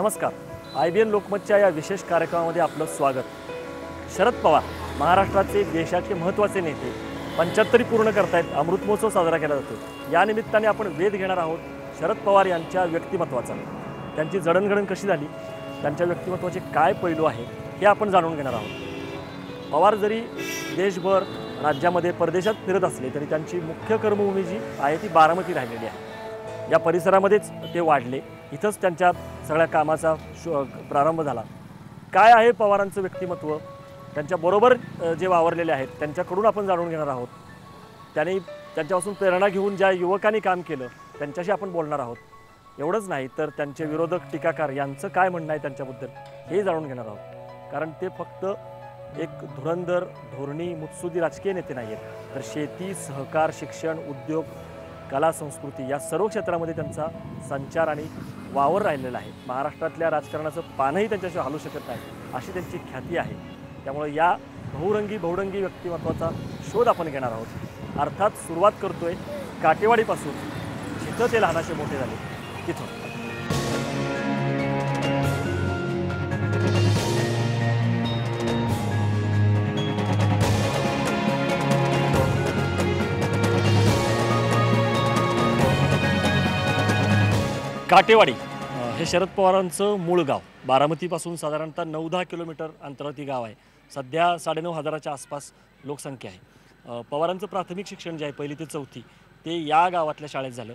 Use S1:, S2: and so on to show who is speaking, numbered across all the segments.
S1: नमस्कार. IBN लोकमतच्या या विशेष कार्यक्रमामध्ये आपलं स्वागत. शरद पवार महाराष्ट्राचे देशाचे महत्त्वाचे नेते 75 पूर्ण करतायत. अमृत महोत्सव साजरा केला जातो. या निमित्ताने आपण वेध घेणार आहोत शरद पवार यांच्या व्यक्तिमत्त्वाचा. त्यांची जडणघडण कशी झाली, त्यांच्या व्यक्तिमत्त्वाचे काय पैलू आहेत हे आपण जाणून घेणार आहोत. पवार जरी देशभर राज्यामध्ये परदेशात फिरत असले तरी त्यांची मुख्य कर्मभूमी जी आहे ती बारामती राहिलेली आहे. या परिसरामध्येच ते वाढले. इथंच त्यांच्या सगळ्या कामाचा प्रारंभ झाला. काय आहे पवारांचं व्यक्तिमत्व, त्यांच्याबरोबर जे वावरलेले आहेत त्यांच्याकडून आपण जाणून घेणार आहोत. त्यांच्यापासून प्रेरणा घेऊन ज्या युवकांनी काम केलं त्यांच्याशी आपण बोलणार आहोत. एवढंच नाही तर त्यांचे विरोधक टीकाकार यांचं काय म्हणणं आहे त्यांच्याबद्दल हे जाणून घेणार आहोत. कारण ते फक्त एक धुरंधर धोरणी मुत्सुदी राजकीय नेते नाही आहेत, तर शेती, सहकार, शिक्षण, उद्योग, कला, संस्कृती या सर्व क्षेत्रामध्ये त्यांचा संचार आणि वावर राहिलेला आहे. महाराष्ट्रातल्या राजकारणाचं पानही त्यांच्याशिवाय हलू शकत नाही अशी त्यांची ख्याती आहे. त्यामुळे या बहुरंगी व्यक्तिमत्वाचा शोध आपण घेणार आहोत. अर्थात सुरुवात करतोय काटेवाडीपासून, जिथं ते लहानाचे मोठे झाले तिथून. काटेवाडी हे शरद पवारांचं मूळ गाव. बारामतीपासून साधारणतः 9-10 किलोमीटर अंतरावर ती गाव आहे. सध्या 9,500च्या आसपास लोकसंख्या आहे. पवारांचं प्राथमिक शिक्षण जे आहे 1ली ते 4थी ते या गावातल्या शाळेत झालं.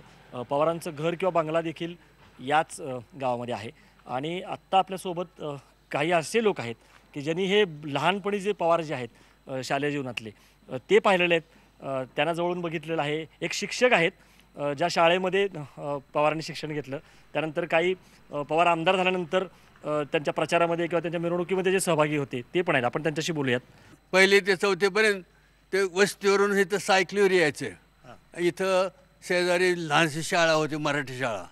S1: पवारांचं घर किंवा बंगला देखील याच गावामध्ये आहे. आणि आत्ता आपल्यासोबत काही असे लोक आहेत की ज्यांनी हे लहानपणी जे पवार जे आहेत शालेय जीवनातले ते पाहिलेले आहेत, त्यांना जवळून बघितलेलं आहे. एक शिक्षक आहेत ज्या शाळेमध्ये पवारांनी शिक्षण घेतलं. त्यानंतर काही पवार आमदार झाल्यानंतर त्यांच्या प्रचारामध्ये किंवा त्यांच्या मिरवणुकीमध्ये जे सहभागी होते ते पण आहेत. आपण त्यांच्याशी बोलूयात.
S2: 1ली ते 4थीपर्यंत ते वस्तीवरून इथं सायकलीवर यायचे. इथं शेजारी लहानशी शाळा होती, मराठी शाळा.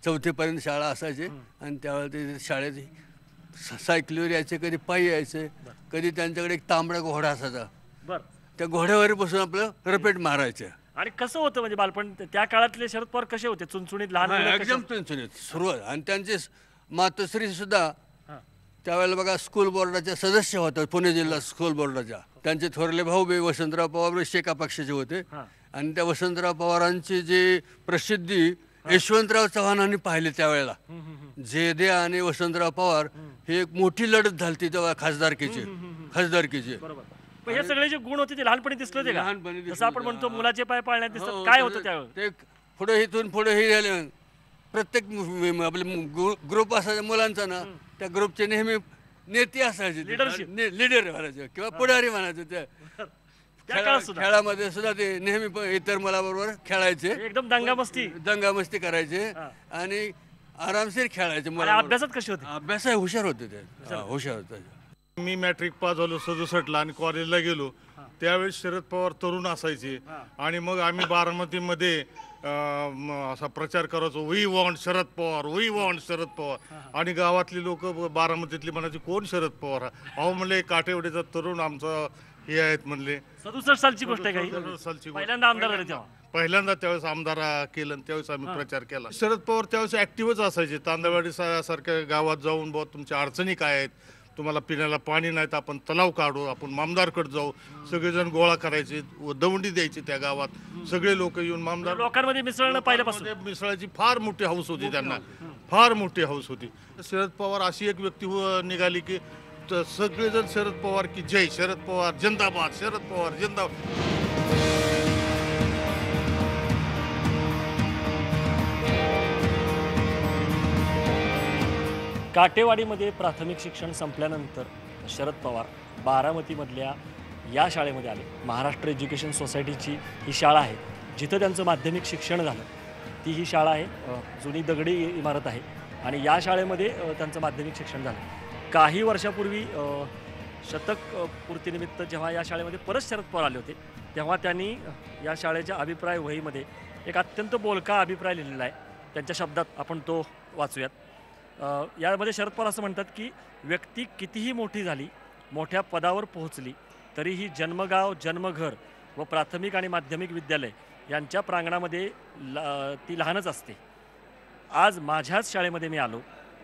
S2: 4थीपर्यंत शाळा असायची आणि त्यावेळेला ते शाळेत सायकलीवर यायचे, कधी पायी यायचे, कधी त्यांच्याकडे एक तांबडा घोडा असायचा. त्या घोड्यावर बसून आपलं रपेट मारायचं.
S1: आणि कसं होतं म्हणजे बालपण त्या काळातले शरद पवार कसे होते? चुनचुणीत लहान,
S2: एकदम चुनचुणीत सुरुवात. आणि त्यांचे मातोश्री सुद्धा त्यावेळेला बघा स्कूल बोर्डाच्या सदस्य होतात, पुणे जिल्हा स्कूल बोर्डाच्या. त्यांचे थोरले भाऊ बे वसंतराव पवार शेका पक्षाचे होते. आणि त्या वसंतराव पवारांची जी प्रसिद्धी यशवंतराव चव्हाणांनी पाहिली त्यावेळेला. जेदे आणि वसंतराव पवार ही एक मोठी लढत झाली तेव्हा खासदारकीची.
S1: पण हे सगळे जे गुण होते ते लहानपणी दिसले होते का? जसं आपण म्हणतो मुलाचे पाय पाळण्यात दिसतात, काय होतं त्यावेळेस?
S2: ते पुढे इथून पुढे हे झाले. प्रत्येक आपले ग्रुप असायचा मुलांचा ना, त्या ग्रुपचे नेहमी नेते असायचे, लीडर म्हणायचे किंवा पुढारी म्हणायचे. त्या खेळामध्ये सुद्धा ते नेहमी इतर मुलाबरोबर खेळायचे, एकदम दंगामस्ती करायचे आणि आरामशीर खेळायचे.
S1: अभ्यासात कसे होते?
S2: अभ्यासात हुशार होते ते, हुशार होते.
S3: मी मॅट्रिक पास झालो 67ला आणि कॉलेजला गेलो. त्यावेळेस शरद पवार तरुण असायचे आणि मग आम्ही बारामतीमध्ये असा प्रचार करायचो, we want Sharad Pawar, we want Sharad Pawar. आणि गावातली लोक बारामतीतली म्हणायची, कोण शरद पवार? अहो म्हणले काटेवाडीचा तरुण आमचा हे आहेत म्हणले.
S1: 67 सालची गोष्ट आहे.
S3: 67 सालची
S1: पहिल्यांदा आमदार झाले तेव्हा.
S3: पहिल्यांदा त्यावेळेस आमदार केलं, त्यावेळेस आम्ही प्रचार केला. शरद पवार त्यावेळेस ऍक्टिव्हच असायचे. तांदळवाडी सारख्या गावात जाऊन बुवा तुमच्या अडचणी काय आहेत, तुम्हाला पिण्याला पाणी नाही तर आपण तलाव काढू, आपण मामदारकडे जाऊ. सगळेजण गोळा करायचे, दवंडी द्यायची त्या गावात. सगळे लोक येऊन मामदार
S1: लोकांमध्ये मिसळणं पहिल्यापासून.
S3: मिसळाची फार मोठी हौस होती त्यांना, फार मोठी हौस होती. शरद पवार अशी एक व्यक्ती निघाली की सगळेजण शरद पवार की जय, शरद पवार जिंदाबाद, शरद पवार जिंदाबाद.
S1: काटेवाडीमध्ये प्राथमिक शिक्षण संपल्यानंतर शरद पवार बारामतीमधल्या या शाळेमध्ये आले. महाराष्ट्र एज्युकेशन सोसायटीची ही शाळा आहे जिथं त्यांचं माध्यमिक शिक्षण झालं. ती ही शाळा आहे, जुनी दगडी इमारत आहे आणि या शाळेमध्ये त्यांचं माध्यमिक शिक्षण झालं. काही वर्षापूर्वी शतक पूर्तीनिमित्त जेव्हा या शाळेमध्ये परत शरद पवार आले होते तेव्हा त्यांनी या शाळेच्या अभिप्राय वहीमध्ये एक अत्यंत बोलका अभिप्राय लिहिलेला आहे. त्यांच्या शब्दात आपण तो वाचूयात. यामध्ये शरद पवार असं म्हणतात की व्यक्ती कितीही मोठी झाली, मोठ्या पदावर पोहोचली तरीही जन्मगाव, जन्मघर व प्राथमिक आणि माध्यमिक विद्यालय यांच्या प्रांगणामध्ये ती लहानच असते. आज माझ्याच शाळेमध्ये मी आलो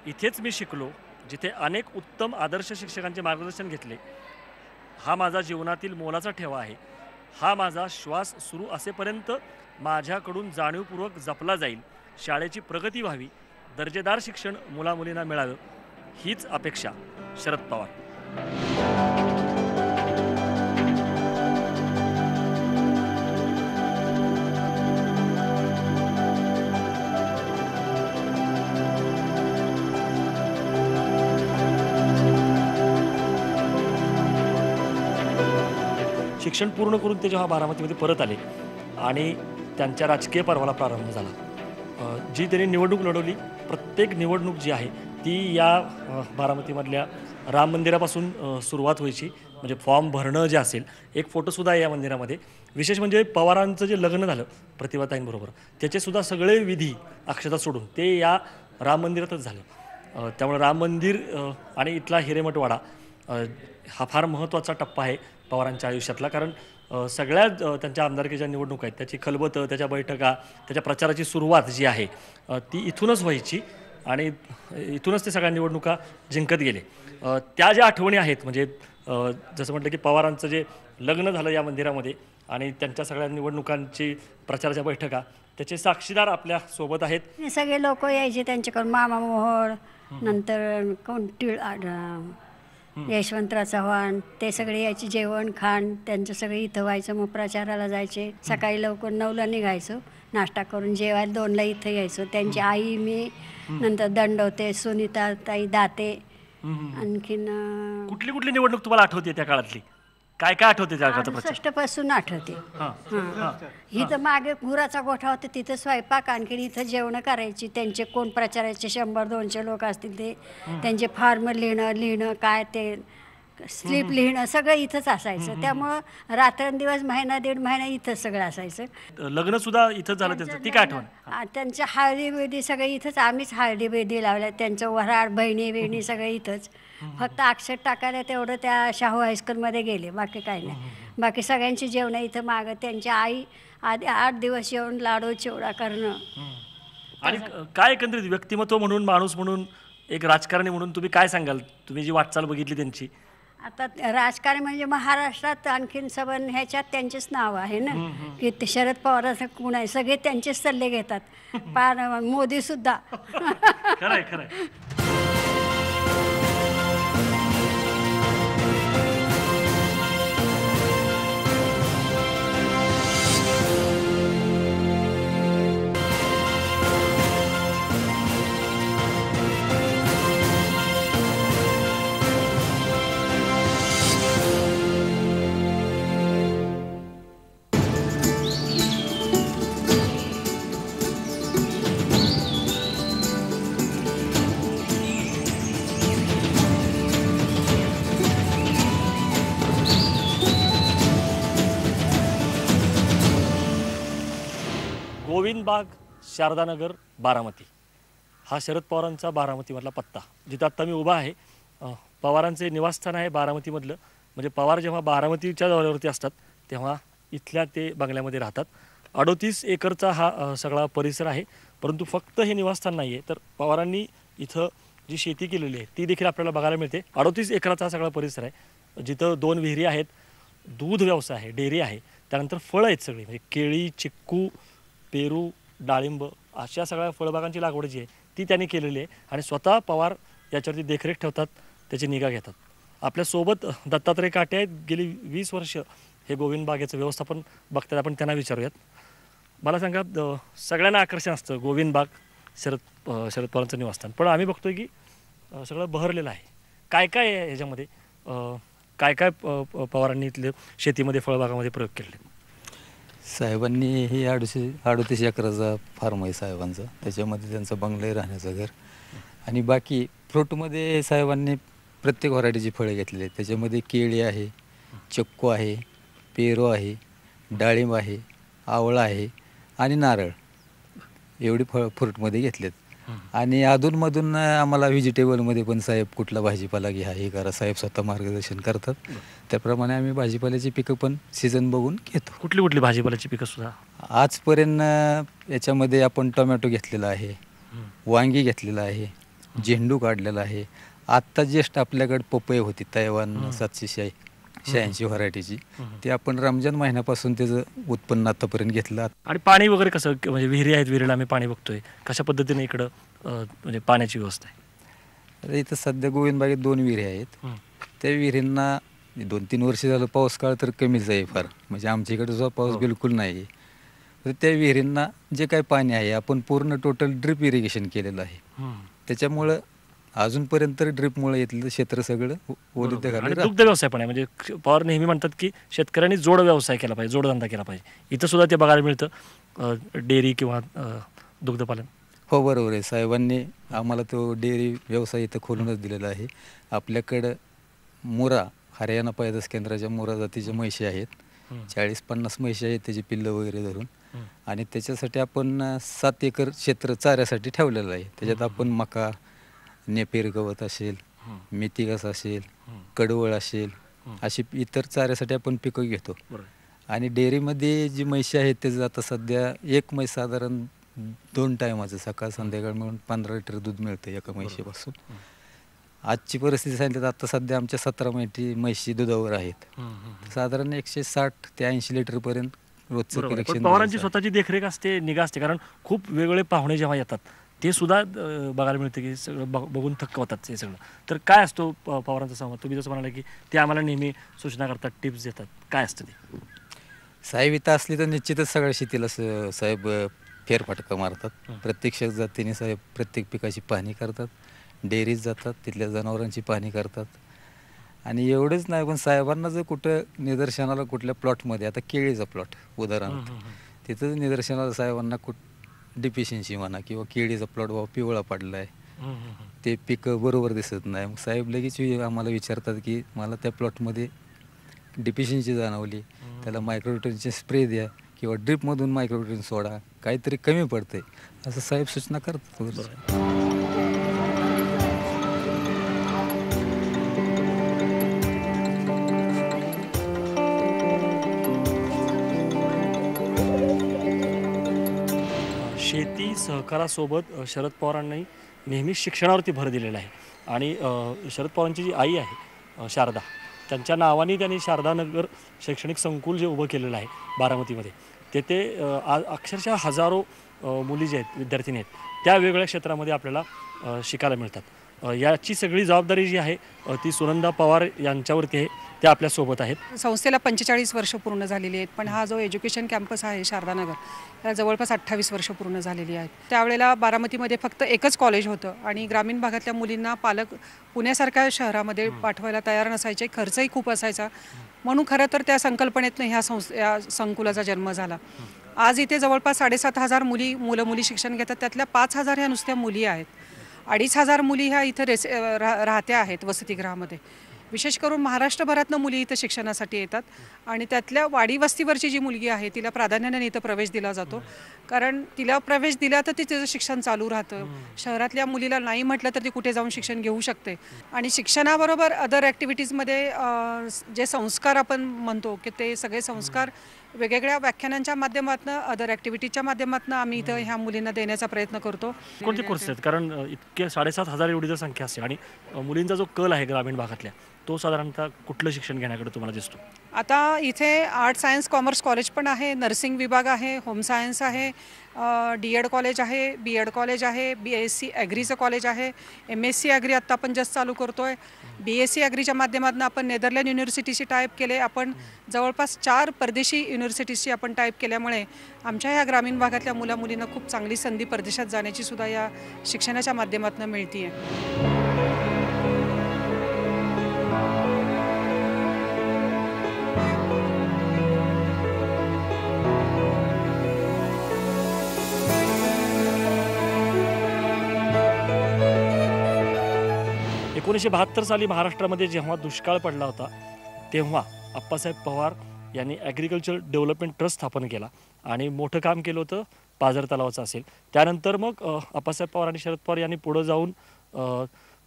S1: इथेच मी शिकलो, जिथे अनेक उत्तम आदर्श शिक्षकांचे मार्गदर्शन घेतले. हा माझा जीवनातील मोलाचा ठेवा आहे. हा माझा श्वास सुरू असेपर्यंत माझ्याकडून जाणीवपूर्वक जपला जाईल. शाळेची प्रगती व्हावी, दर्जेदार शिक्षण मुलामुलींना मिळावं, हीच अपेक्षा. शरद पवार. शिक्षण पूर्ण करून ते जेव्हा बारामतीमध्ये परत आले आणि त्यांच्या राजकीय पर्वाला प्रारंभ झाला, जी त्यांनी निवडणूक लढवली, प्रत्येक निवडणूक जी आहे ती या बारामतीमधल्या राम मंदिरापासून सुरुवात व्हायची. म्हणजे फॉर्म भरणं जे असेल, एक फोटोसुद्धा आहे या मंदिरामध्ये. विशेष म्हणजे पवारांचं जे लग्न झालं प्रतिभाताईंबरोबर, त्याचेसुद्धा सगळे विधी अक्षता सोडून ते या राम मंदिरातच झालं. त्यामुळे राम मंदिर आणि इथला हिरेमठवाडा हा फार महत्त्वाचा टप्पा आहे पवारांच्या आयुष्यातला. कारण सगळ्या त्यांच्या आमदारकीच्या निवडणुका आहेत, त्याची खलबतं, त्याच्या बैठका, त्याच्या प्रचाराची सुरुवात जी आहे ती इथूनच व्हायची आणि इथूनच ते सगळ्या निवडणुका जिंकत गेले. त्या ज्या आठवणी आहेत, म्हणजे जसं म्हटलं की पवारांचं जे लग्न झालं या मंदिरामध्ये आणि त्यांच्या सगळ्या निवडणुकांची प्रचाराच्या बैठका, त्याचे साक्षीदार आपल्या सोबत आहेत.
S4: सगळे लोक यायचे त्यांच्याकडून, मामा मोहोळ, नंतर कोण यशवंतराव चव्हाण, ते सगळे यायचे. जेवण खाण त्यांचं सगळं इथं व्हायचं. मग प्रचाराला जायचे. सकाळी लवकर 9ला निघायचो, नाश्ता करून जेवायला 2ला इथं यायचो. त्यांची आई, मी, नंतर दंडवते, सुनीता ताई दाते. आणखीन
S1: कुठली कुठली निवडणूक तुम्हाला आठवते त्या काळातली? काय काय आठवते त्या काळाचा प्रचार?
S4: 68 पासून आठवते. इथं मागे गुराचा गोठा होता, तिथं स्वयंपाक, आणखीन इथं जेवणं करायची. त्यांचे कोण प्रचाराचे 100-200 लोक असतील ते त्यांचे फॉर्म लिहिणं काय ते स्लिप लिहिणं सगळं इथंच असायचं. त्यामुळं रात्रंदिवस महिना दीड महिना इथंच सगळं असायचं.
S1: लग्न सुद्धा इथंच झालं त्यांचं, ती काय आठवण?
S4: त्यांच्या हळदी बिळदी सगळं इथंच. आम्हीच हळदी बिळदी लावल्या. त्यांचं वऱ्हाड, बहिणी बिहिणी सगळं इथंच. फक्त अक्षर टाकायला तेवढं त्या शाहू हायस्कूलमध्ये गेले, बाकी काही नाही. बाकी सगळ्यांची जेवणं इथं मागं. त्यांची आई आधी 8 दिवस येऊन लाडू चिवडा करणं.
S1: आणि काय एकंदरीत व्यक्तिमत्व म्हणून, माणूस म्हणून, एक राजकारणी म्हणून तुम्ही काय सांगाल? तुम्ही जी वाटचाल बघितली त्यांची.
S4: आता राजकारणी म्हणजे महाराष्ट्रात आणखीन सबन ह्याच्यात त्यांचेच नाव आहे ना, की ते शरद पवारांचं कोण आहे, सगळे त्यांचेच सल्ले घेतात. पार मोदी सुद्धा.
S1: खरंय खरंय. गोविंदबाग, शारदानगर, बारामती हा शरद पवारांचा बारामतीमधला पत्ता. जिथं आत्ता मी उभा आहे, पवारांचे निवासस्थान आहे बारामतीमधलं. म्हणजे पवार जेव्हा बारामतीच्या दौऱ्यावरती असतात तेव्हा इथल्या ते बंगल्यामध्ये राहतात. 38 एकरचा हा सगळा परिसर आहे. परंतु फक्त हे निवासस्थान नाही आहे, तर पवारांनी इथं जी शेती केलेली आहे ती देखील आपल्याला बघायला मिळते. 38 एकराचा हा सगळा परिसर आहे, जिथं 2 विहिरी आहेत, दूध व्यवसाय आहे, डेअरी आहे, त्यानंतर फळं आहेत सगळी. म्हणजे केळी, चिक्कू, पेरू, डाळिंब अशा सगळ्या फळबागांची लागवड जी आहे ती त्यांनी केलेली आहे. आणि स्वतः पवार याच्यावरती देखरेख ठेवतात, त्याची निगा घेतात. आपल्यासोबत दत्तात्रय काटे आहेत. गेली 20 वर्ष हे गोविंदबागेचं व्यवस्थापन बघतात. आपण त्यांना विचारूयात. मला सांगा, सगळ्यांना आकर्षण असतं गोविंदबाग शरद पवारांचं निवासस्थान, पण आम्ही बघतोय की सगळं बहरलेलं आहे. काय काय आहे ह्याच्यामध्ये? काय काय पवारांनी इथले शेतीमध्ये, फळबागामध्ये प्रयोग केले?
S5: साहेबांनी ही 38 एकराचा फार्म आहे साहेबांचा. त्याच्यामध्ये त्यांचं बंगले, राहण्याचं घर आणि बाकी फ्रूटमध्ये साहेबांनी प्रत्येक व्हरायटीची फळे घेतलेली आहेत. त्याच्यामध्ये केळी आहे, चिक्कू आहे, पेरू आहे, डाळिंब आहे, आवळा आहे आणि नारळ, एवढी फ्रूटमध्ये घेतलेत. आणि अधूनमधून आम्हाला व्हेजिटेबलमध्ये पण साहेब कुठला भाजीपाला घ्या हे करा, साहेब स्वतः मार्गदर्शन करतात. त्याप्रमाणे आम्ही भाजीपाल्याची पिकं पण सीझन बघून घेतो.
S1: कुठली कुठली भाजीपाल्याची पिकं सुद्धा?
S5: आजपर्यंत याच्यामध्ये आपण टोमॅटो घेतलेला आहे, वांगी घेतलेला आहे, झेंडू काढलेला आहे. आत्ता ज्येष्ठ आपल्याकडे पपई होती तैवान 786 व्हरायटीची, ती आपण रमजान महिन्यापासून त्याचं उत्पन्न आतापर्यंत घेतलं.
S1: आणि पाणी वगैरे कसं म्हणजे विहिरी आहेत, विहिरीला आम्ही पाणी बघतोय, कशा पद्धतीने इकडं म्हणजे पाण्याची व्यवस्था आहे?
S5: आता इथं सध्या गोविंदबागेत 2 विहिरी आहेत. त्या विहिरींना 2-3 वर्ष झालं पाऊस काळ तर कमीच आहे फार, म्हणजे आमच्या इकडे जो पाऊस बिलकुल नाही आहे. तर त्या विहिरींना जे काही पाणी आहे आपण पूर्ण टोटल ड्रिप इरिगेशन केलेलं आहे. त्याच्यामुळं अजूनपर्यंत ड्रिपमुळे इथलं क्षेत्र सगळं ओलित
S1: आणि दुग्ध व्यवसाय पण आहे. म्हणजे पवार नेहमी म्हणतात की शेतकऱ्यांनी जोड व्यवसाय केला पाहिजे, जोडधंदा केला पाहिजे. इथं सुद्धा ते बघायला मिळतं, डेअरी किंवा दुग्धपालन.
S5: हो बरोबर आहे. साहेबांनी आम्हाला तो डेअरी व्यवसाय इथं खोलूनच दिलेला आहे. आपल्याकडं मुरा हरियाणा पैदास केंद्राच्या मुरा जातीच्या म्हशी आहेत, 40-50 म्हशी आहेत त्याची पिल्लं वगैरे धरून. आणि त्याच्यासाठी आपण 7 एकर क्षेत्र चाऱ्यासाठी ठेवलेलं आहे. त्याच्यात आपण मका, नेपेर गवत असेल, मेथी घास असेल, कडवळ असेल, अशी इतर चाऱ्यासाठी आपण पिकं घेतो. आणि डेअरीमध्ये जी म्हशी आहेत त्याचं आता सध्या एक म्हैस साधारण 2 टायमाचं सकाळ संध्याकाळ मिळून 15 लिटर दूध मिळतं एका म्हशीपासून. आजची परिस्थिती सांगितली तर आता सध्या आमच्या 17 म्हशी दुधावर आहेत. साधारण 160 ते 80 लिटरपर्यंत रोजचं कलेक्शन.
S1: पवारांची स्वतःची देखरेख असते, निगा असते, कारण खूप वेगवेगळे पाहुणे जेव्हा येतात ते सुद्धा बघायला मिळतं की सगळं बघून थक्क होतात हे सगळं. तर काय असतो पवारांचा संवाद? तुम्ही जसं म्हणाला की ते आम्हाला नेहमी सूचना करतात, टिप्स देतात, काय असतं ते?
S5: साहेब इथं असली तर निश्चितच सगळ्या शेतीला साहेब फेरफटका मारतात. प्रत्येक जातीने साहेब प्रत्येक पिकाची पाहणी करतात, डेअरीत जातात, तिथल्या जनावरांची पाहणी करतात. आणि एवढंच नाही, पण साहेबांना जर कुठं निदर्शनाला कुठल्या प्लॉटमध्ये, आता केळीचा प्लॉट उदाहरणार्थ, तिथं निदर्शनाला साहेबांना डिफिशियन्सी म्हणा किंवा केळीचा प्लॉट बाबा पिवळा पडला आहे, ते पिकं बरोबर दिसत नाही, मग साहेब लगेच आम्हाला विचारतात की मला त्या प्लॉटमध्ये डिफिशियन्सी जाणवली, त्याला मायक्रोन्यूट्रियनचे स्प्रे द्या किंवा ड्रिपमधून मायक्रोन्यूट्रियन सोडा, काहीतरी कमी पडतंय असं साहेब सूचना करतात.
S1: शेती सहकारासोबत शरद पवारांनी नेहमी शिक्षणावरती भर दिलेला आहे. आणि शरद पवारांची जी आई आहे शारदा, त्यांच्या नावाने त्यांनी शारदानगर शैक्षणिक संकुल जे उभं केलेलं आहे बारामतीमध्ये, तेथे अक्षरशः हजारो मुली जे आहेत, विद्यार्थिनी आहेत, त्या वेगवेगळ्या क्षेत्रामध्ये आपल्याला शिकायला मिळतात. याची सगळी जबाबदारी जी आहे ती सुनंदा पवार यांच्यावरती आहे. त्या आपल्यासोबत आहेत.
S6: संस्थेला 45 वर्ष पूर्ण झालेली आहेत, पण हा जो एज्युकेशन कॅम्पस आहे शारदानगर, त्याला जवळपास 28 वर्ष पूर्ण झालेली आहेत. त्यावेळेला बारामतीमध्ये फक्त एकच कॉलेज होतं आणि ग्रामीण भागातल्या मुलींना पालक पुण्यासारख्या शहरामध्ये पाठवायला तयार नसायचे, खर्चही खूप असायचा. म्हणून खरं तर त्या संकल्पनेतनं या संकुलाचा जन्म झाला. आज इथे जवळपास 7,500 मुलं मुली शिक्षण घेतात. त्यातल्या 5,000 ह्या नुसत्या मुली आहेत. 2,500 मुली ह्या इथं राहत्या आहेत वसतिगृहामध्ये. विशेष करून महाराष्ट्रभरातनं मुली इथं शिक्षणासाठी येतात आणि त्यातल्या वाडी वस्तीवरची जी मुलगी आहे तिला प्राधान्याने इथं प्रवेश दिला जातो, कारण तिला प्रवेश दिला तर तिचं शिक्षण चालू राहतं. शहरातल्या मुलीला नाही म्हटलं तर ती कुठे जाऊन शिक्षण घेऊ शकते. आणि शिक्षणाबरोबर अदर ॲक्टिव्हिटीजमध्ये जे संस्कार आपण म्हणतो की ते सगळे संस्कार वेगवेगळ्या व्याख्यानांच्या माध्यमातून, अदर ॲक्टिव्हिटीच्या माध्यमातून आम्ही इथं ह्या मुलींना देण्याचा प्रयत्न करतो.
S1: कोणते कोर्स आहेत? कारण इतके 7,500 एवढी जर संख्या असते आणि मुलींचा जो कल आहे ग्रामीण भागातल्या, तो साधारणतः कुठलं शिक्षण घेण्याकडे तुम्हाला दिसतो?
S6: आता इथे आर्ट सायन्स कॉमर्स कॉलेज पण आहे, नर्सिंग विभाग आहे, होम सायन्स आहे, DED कॉलेज आहे, BEd कॉलेज आहे, BSc ॲग्रीचं कॉलेज आहे, MSc ॲग्री आत्ता आपण जस्ट चालू करतो आहे. BSc ॲग्रीच्या माध्यमातून आपण नेदरलँड युनिव्हर्सिटीशी टाईप केले. आपण जवळपास 4 परदेशी युनिव्हर्सिटीशी आपण टाईप केल्यामुळे आमच्या ह्या ग्रामीण भागातल्या मुलींना खूप चांगली संधी परदेशात जाण्याची सुद्धा या शिक्षणाच्या माध्यमातून मिळते आहे.
S1: एकोणीसशे 72 साली महाराष्ट्रामध्ये जेव्हा दुष्काळ पडला होता तेव्हा अप्पासाहेब पवार यांनी ॲग्रिकल्चर डेव्हलपमेंट ट्रस्ट स्थापन केला आणि मोठं काम केलं होतं. पाझर तलावाचं असेल, त्यानंतर मग अप्पासाहेब पवार आणि शरद पवार यांनी पुढं जाऊन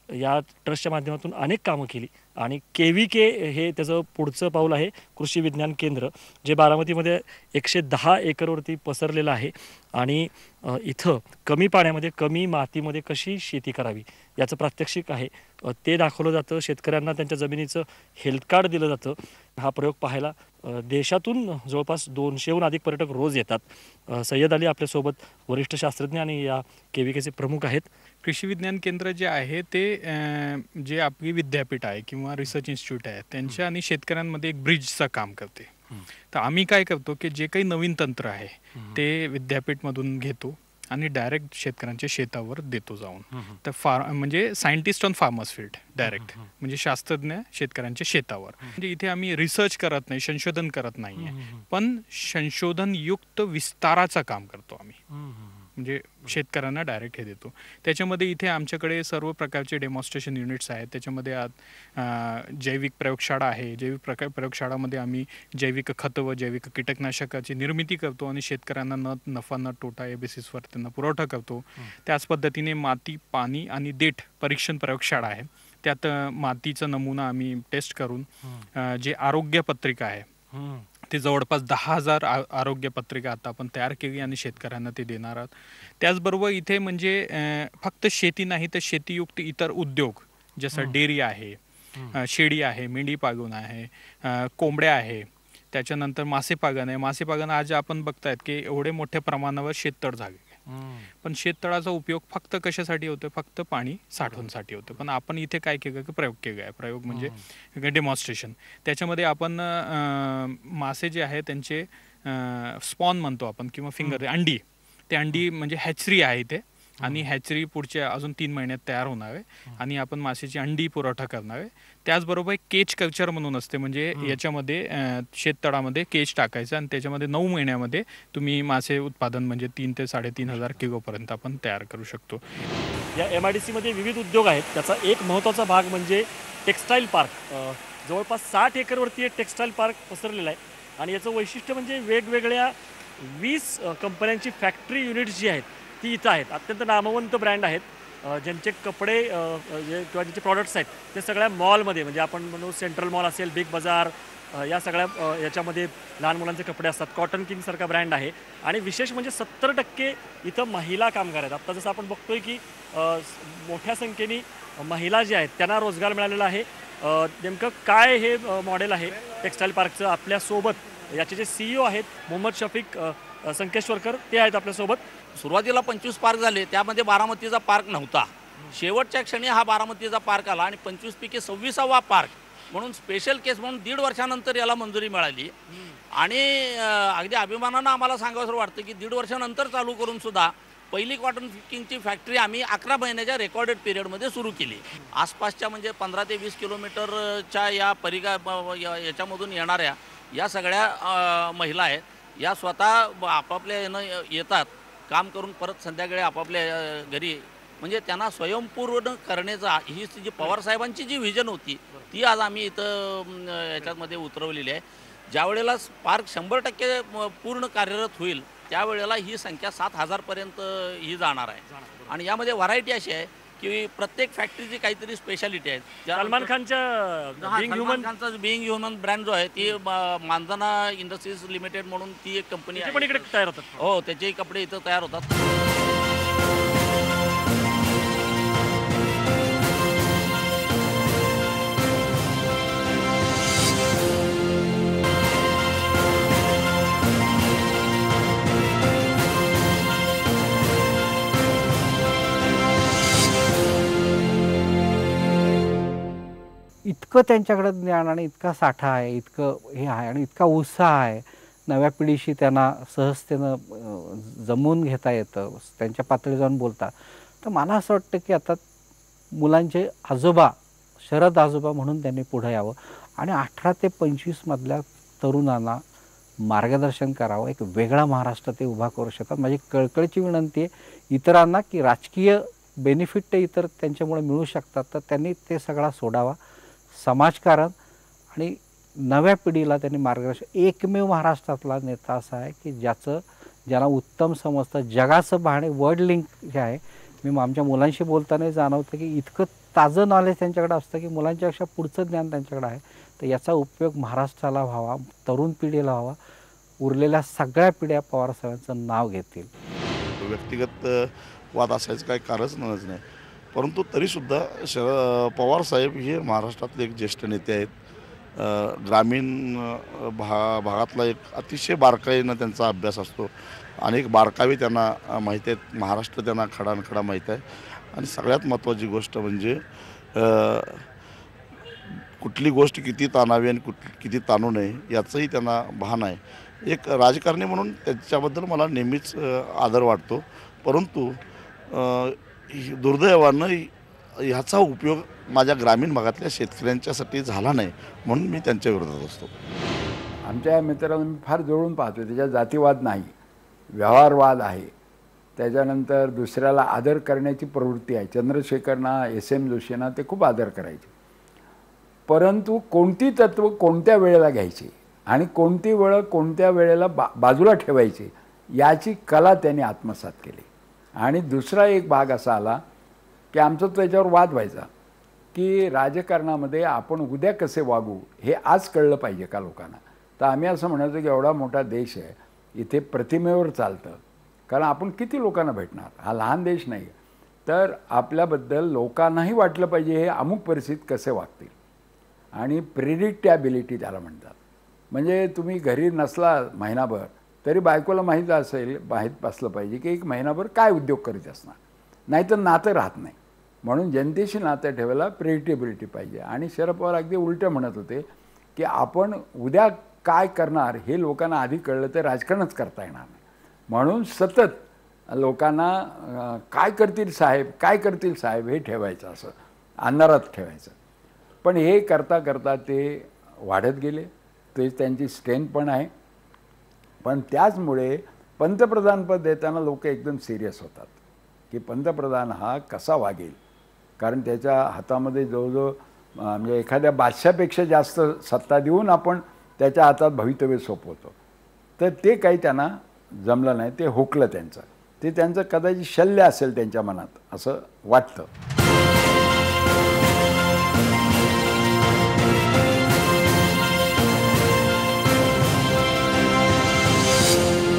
S1: या ट्रस्टच्या माध्यमातून अनेक कामं केली. आणि KVK हे त्याचं पुढचं पाऊल आहे, कृषी विज्ञान केंद्र, जे बारामतीमध्ये 110 एकरवरती पसरलेलं आहे. आणि इथं कमी पाण्यामध्ये कमी मातीमध्ये कशी शेती करावी याचं प्रात्यक्षिक आहे. ते दाखवलं जातं. शेतकऱ्यांना त्यांच्या जमिनीचं हेल्थ कार्ड दिलं जातं. हा प्रयोग पाहायला देशातून जवळपास 200हून अधिक पर्यटक रोज येतात. सय्यद अली आपल्यासोबत वरिष्ठ शास्त्रज्ञ आणि या KVKचे प्रमुख आहेत.
S7: कृषी विज्ञान केंद्र जे आहे ते जे आपली विद्यापीठ आहे किंवा रिसर्च इन्स्टिट्यूट आहे त्यांच्या आणि शेतकऱ्यांमध्ये एक ब्रिजचं काम करते. तर आम्ही काय करतो की जे काही नवीन तंत्र आहे ते विद्यापीठमधून घेतो आणि डायरेक्ट शेतकऱ्यांच्या शेतावर देतो जाऊन. तर म्हणजे scientist on farmers field direct, म्हणजे शास्त्रज्ञ शेतकऱ्यांच्या शेतावर. म्हणजे इथे आम्ही रिसर्च करत नाही, संशोधन करत नाही, पण संशोधनयुक्त विस्ताराचं काम करतो आम्ही. म्हणजे शेतकऱ्यांना डायरेक्ट हे देतो. त्याच्यामध्ये इथे आमच्याकडे सर्व प्रकारचे डेमॉन्स्ट्रेशन युनिट्स आहेत. त्याच्यामध्ये जैविक प्रयोगशाळा आहे. जैविक प्रयोगशाळामध्ये आम्ही जैविक खतं व जैविक कीटकनाशकाची निर्मिती करतो आणि शेतकऱ्यांना न नफा न तोटा या बेसिसवर त्यांना पुरवठा करतो. त्याच पद्धतीने माती, पाणी आणि देठ परीक्षण प्रयोगशाळा आहे. त्यात मातीचा नमुना आम्ही टेस्ट करून जे आरोग्य पत्रिका आहे ते जवळपास 10,000 आरोग्य पत्रिका आता आपण तयार केली आणि शेतकऱ्यांना ते देणार आहोत. त्याचबरोबर इथे म्हणजे फक्त शेती नाही तर शेतीयुक्त इतर उद्योग जसं डेअरी आहे, शेळी आहे, मेंढी पालन आहे, कोंबड्या आहे, त्याच्यानंतर मासेपालन आहे. मासेपालन आज आपण बघतायत की एवढे मोठ्या प्रमाणावर शेततळ झाले, पण शेततळाचा उपयोग फक्त कशासाठी होतो? फक्त पाणी साठवण्यासाठी होतं. पण आपण इथे काय केलं की प्रयोग केला आहे. प्रयोग म्हणजे डेमॉन्स्ट्रेशन. त्याच्यामध्ये आपण मासे जे आहे त्यांचे स्पॉन म्हणतो आपण किंवा फिंगर अंडी, ते अंडी म्हणजे हॅचरी आहे इथे आणि हॅचरी पुढच्या अजून 3 महिन्यात तयार होणार आहे आणि आपण मासेची अंडी पुरवठा करणार आहे. त्याचबरोबर एक केज कल्चर म्हणून असते, म्हणजे याच्यामध्ये शेततळामध्ये केज टाकायचं आणि त्याच्यामध्ये 9 महिन्यामध्ये तुम्ही मासे उत्पादन म्हणजे 3 ते 3,500 किलोपर्यंत आपण तयार करू शकतो.
S1: या MIDCमध्ये विविध उद्योग आहेत. त्याचा एक महत्त्वाचा भाग म्हणजे टेक्स्टाईल पार्क. जवळपास 60 एकरवरती एक टेक्स्टाईल पार्क पसरलेला आहे आणि याचं वैशिष्ट्य म्हणजे वेगवेगळ्या 20 कंपन्यांची फॅक्टरी युनिट्स जी आहेत ती इथं आहेत. अत्यंत नामवंत ब्रँड आहेत, ज्यांचे कपडे किंवा ज्यांचे प्रॉडक्ट्स आहेत ते सगळ्या मॉलमध्ये, म्हणजे आपण म्हणू सेंट्रल मॉल असेल, बिग बाजार, या सगळ्या याच्यामध्ये लहान मुलांचे कपडे असतात. कॉटन किंगसारखा ब्रँड आहे आणि विशेष म्हणजे 70% इथं महिला कामगार आहेत. आत्ता जसं आपण बघतोय की मोठ्या संख्येने महिला ज्या आहेत त्यांना रोजगार मिळालेला आहे. नेमकं काय हे मॉडेल आहे टेक्स्टाईल पार्कचं? आपल्यासोबत याचे जे CEO आहेत मोहम्मद शफीक संकेश्वरकर, ते आहेत आपल्यासोबत.
S8: सुरुवातीला 25 पार्क झाले, त्यामध्ये बारामतीचा पार्क नव्हता. शेवटच्या क्षणी हा बारामतीचा पार्क आला आणि 25 पैकी 26वा पार्क म्हणून स्पेशल केस म्हणून 1.5 वर्षानंतर याला मंजुरी मिळाली. आणि अगदी अभिमानानं आम्हाला सांगावंसं वाटतं की 1.5 वर्षानंतर चालू करून सुद्धा पहिली कॉटन पिकिंगची फॅक्टरी आम्ही 11 महिन्याच्या रेकॉर्डेड पिरियडमध्ये सुरू केली. आसपासच्या म्हणजे 15 ते 20 किलोमीटरच्या या याच्यामधून येणाऱ्या या सगळ्या महिला आहेत. या स्वतः आपापल्या येतात, काम करून परत संध्याकाळी आपापल्या घरी, म्हणजे त्यांना स्वयंपूर्ण करण्याचा ही जी पवारसाहेबांची जी व्हिजन होती ती आज आम्ही इथं याच्यामध्ये उतरवलेली आहे. ज्या वेळेला पार्क 100% पूर्ण कार्यरत होईल त्यावेळेला ही संख्या 7,000पर्यंत ही जाणार आहे. आणि यामध्ये व्हरायटी अशी आहे की प्रत्येक फॅक्टरीची काहीतरी स्पेशालिटी आहे.
S1: सलमान खानच्या
S8: बिंग ह्युमन ब्रँड जो आहे ती मांजना इंडस्ट्रीज लिमिटेड म्हणून ती एक कंपनी
S1: पण इकडे तयार होतात.
S8: हो, त्याचेही कपडे इथं तयार होतात.
S9: इतकं त्यांच्याकडे ज्ञान आणि इतका साठा आहे, इतकं हे आहे आणि इतका उत्साह आहे. नव्या पिढीशी त्यांना सहजतेनं जमवून घेता येतं, त्यांच्या पातळी जाऊन बोलता. तर मला असं वाटतं की आता मुलांचे आजोबा, शरद आजोबा म्हणून त्यांनी पुढे यावं आणि 18 ते 25मधल्या तरुणांना मार्गदर्शन करावं. एक वेगळा महाराष्ट्र ते उभा करू शकतात. माझी कळकळीची विनंती आहे इतरांना की राजकीय बेनिफिट ते इतर त्यांच्यामुळे मिळू शकतात, तर त्यांनी ते सगळा सोडावा. समाजकारण आणि नव्या पिढीला त्यांनी मार्गदर्शन. एकमेव महाराष्ट्रातला नेता असा आहे की ज्याला उत्तम समजतं, जगाचं पाहणे, वर्ल्ड लिंक जे आहे मी आमच्या मुलांशी बोलताना जाणवतं की इतकं ताजं नॉलेज त्यांच्याकडे असतं की मुलांच्यापेक्षा पुढचं ज्ञान त्यांच्याकडे आहे. तर याचा उपयोग महाराष्ट्राला व्हावा, तरुण पिढीला व्हावा, उरलेल्या सगळ्या पिढ्या पवारसाहेबांचं नाव घेतील.
S10: व्यक्तिगत वाद असायचं काही कारणच नाही, परंतु तरीसुद्धा पवारसाहेब हे महाराष्ट्रातले एक ज्येष्ठ नेते आहेत. ग्रामीण भागातला एक अतिशय बारकाईनं त्यांचा अभ्यास असतो. अनेक बारकावे त्यांना माहीत आहेत. महाराष्ट्र त्यांना खडानखडा माहीत आहे. आणि सगळ्यात महत्त्वाची गोष्ट म्हणजे कुठली गोष्ट किती ताणावी आणि किती ताणू नये याचंही त्यांना भान आहे. एक राजकारणी म्हणून त्याच्याबद्दल मला नेहमीच आदर वाटतो. परंतु दुर्दैवानं ह्याचा उपयोग माझ्या ग्रामीण भागातल्या शेतकऱ्यांच्यासाठी झाला नाही, म्हणून मी त्यांच्या विरोधात असतो.
S11: आमच्या या मित्रांना मी फार जवळून पाहतो. त्याच्यात जातीवाद नाही, व्यवहारवाद आहे. त्याच्यानंतर दुसऱ्याला आदर करण्याची प्रवृत्ती आहे. चंद्रशेखरना, SM जोशींना ते खूप आदर करायचे. परंतु कोणती तत्त्व कोणत्या वेळेला घ्यायची आणि कोणती वेळ कोणत्या वेळेला बाजूला ठेवायची याची कला त्यांनी आत्मसात केली. आणि दुसरा एक भाग असा आला की आमचा त्याच्यावर वाद व्हायचा की राजकारणामध्ये आपण उद्या कसे वागू हे आज कळलं पाहिजे का लोकांना. तर आम्ही असं म्हणायचो की एवढा मोठा देश आहे, इथे प्रतिमेवर चालतं, कारण आपण किती लोकांना भेटणार, हा लहान देश नाही. तर आपल्याबद्दल लोकांनाही वाटलं पाहिजे हे अमुक परिस्थितीत कसे वागतील. आणि प्रिडिक्टॅबिलिटी त्याला म्हणतात. म्हणजे तुम्ही घरी नसला महिनाभर तरी बायकोला माहीत असलं पाहिजे की एक महिनाभर काय उद्योग करीत असणार, नाहीतर नातं राहत नाही. म्हणून जनतेशी नातं ठेवायला प्रिडिक्टेबिलिटी पाहिजे. आणि शरद पवार अगदी उलटं म्हणत होते की आपण उद्या काय करणार हे लोकांना आधी कळलं तर राजकारणच करता येणार नाही. म्हणून सतत लोकांना काय करतील साहेब हे ठेवायचं, असं अंधारात ठेवायचं. पण हे करता करता ते वाढत गेले. ते त्यांची स्ट्रेंथ पण आहे. पण त्याचमुळे पंतप्रधानपद देताना लोक एकदम सिरियस होतात की पंतप्रधान हा कसा वागेल, कारण त्याच्या हातामध्ये जवळजवळ म्हणजे एखाद्या बादशापेक्षा जास्त सत्ता देऊन आपण त्याच्या हातात भवितव्य सोपवतो. तर ते काही त्यांना जमलं नाही, ते हुकलं त्यांचं. ते त्यांचं कदाचित शल्य असेल त्यांच्या मनात असं वाटतं.